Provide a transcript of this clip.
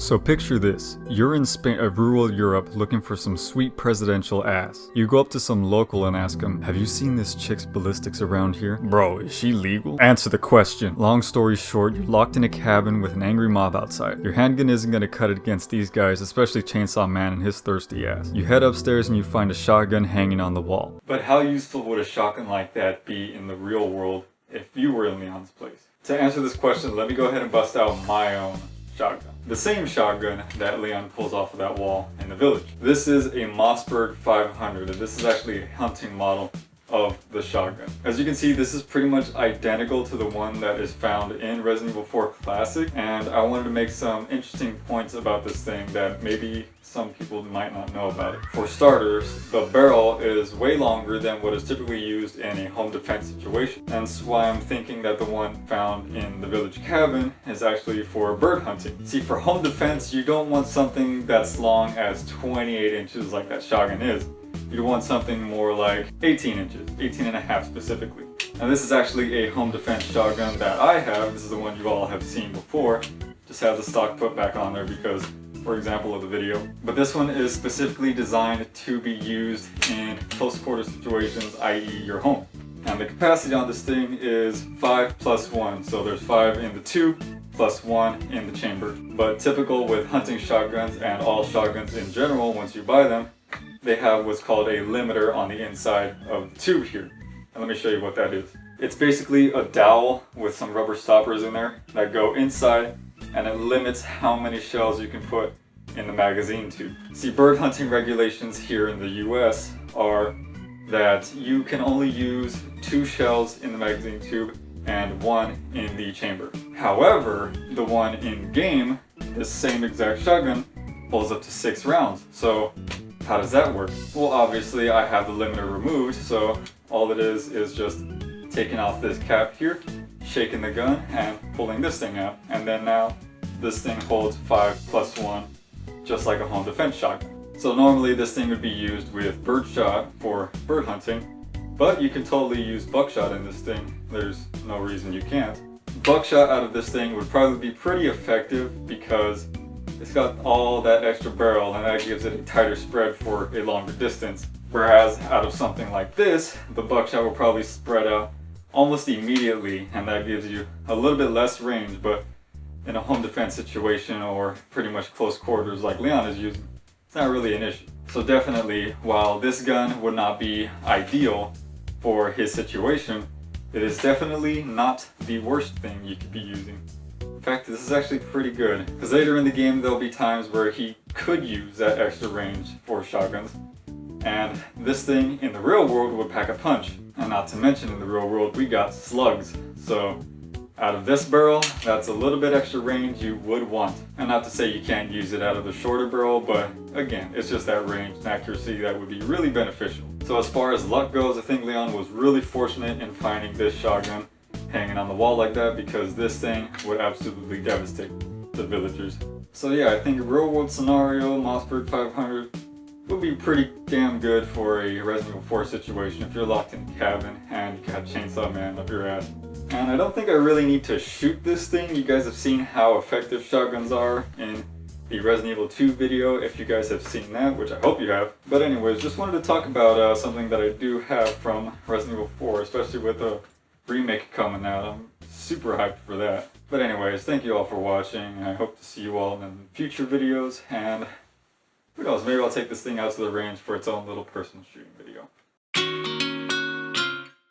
So picture this, you're in Spain, rural Europe looking for some sweet presidential ass. You go up to some local and ask him, have you seen this chick's ballistics around here? Bro, is she legal? Answer the question. Long story short, you're locked in a cabin with an angry mob outside. Your handgun isn't gonna cut it against these guys, especially Chainsaw Man and his thirsty ass. You head upstairs and you find a shotgun hanging on the wall. But how useful would a shotgun like that be in the real world if you were in Leon's place? To answer this question, let me go ahead and bust out my own shotgun. The same shotgun that Leon pulls off of that wall in the village. This is a Mossberg 500, and this is actually a hunting model of the shotgun. As you can see, this is pretty much identical to the one that is found in Resident Evil 4 Classic, and I wanted to make some interesting points about this thing that maybe some people might not know about it. For starters, the barrel is way longer than what is typically used in a home defense situation. That's why I'm thinking that the one found in the village cabin is actually for bird hunting. See, for home defense, you don't want something that's long as 28 inches like that shotgun is. You want something more like 18 inches, 18 and a half specifically. And this is actually a home defense shotgun that I have. This is the one you all have seen before. Just have the stock put back on there because, for example, of the video. But this one is specifically designed to be used in close quarter situations, i.e. your home. And the capacity on this thing is 5 plus 1. So there's 5 in the tube plus 1 in the chamber. But typical with hunting shotguns and all shotguns in general, once you buy them, they have what's called a limiter on the inside of the tube here. And let me show you what that is. It's basically a dowel with some rubber stoppers in there that go inside, and it limits how many shells you can put in the magazine tube. See, bird hunting regulations here in the US are that you can only use 2 shells in the magazine tube and 1 in the chamber. However, the one in game, this same exact shotgun, holds up to 6 rounds. So how does that work? Well, obviously I have the limiter removed, so all it is just taking off this cap here, shaking the gun, and pulling this thing out. And then now this thing holds 5 plus 1, just like a home defense shotgun. So normally this thing would be used with birdshot for bird hunting, but you can totally use buckshot in this thing. There's no reason you can't. Buckshot out of this thing would probably be pretty effective because it's got all that extra barrel and that gives it a tighter spread for a longer distance. Whereas out of something like this, the buckshot will probably spread out almost immediately, and that gives you a little bit less range, but in a home defense situation or pretty much close quarters like Leon is using, it's not really an issue. So definitely, while this gun would not be ideal for his situation, it is definitely not the worst thing you could be using. In fact, this is actually pretty good, because later in the game there'll be times where he could use that extra range for shotguns, and this thing in the real world would pack a punch. And not to mention, in the real world we got slugs, so out of this barrel, that's a little bit extra range you would want. And not to say you can't use it out of the shorter barrel, but again, it's just that range and accuracy that would be really beneficial. So as far as luck goes, I think Leon was really fortunate in finding this shotgun hanging on the wall like that, because this thing would absolutely devastate the villagers. So yeah, I think a real world scenario, Mossberg 500 would be pretty damn good for a Resident Evil 4 situation if you're locked in a cabin and you got Chainsaw Man up your ass. And I don't think I really need to shoot this thing. You guys have seen how effective shotguns are in the Resident Evil 2 video, if you guys have seen that, which I hope you have. But anyways, just wanted to talk about something that I do have from Resident Evil 4, especially with a remake coming out. I'm super hyped for that. But anyways, thank you all for watching. I hope to see you all in future videos, and who knows, maybe I'll take this thing out to the range for its own little personal shooting video.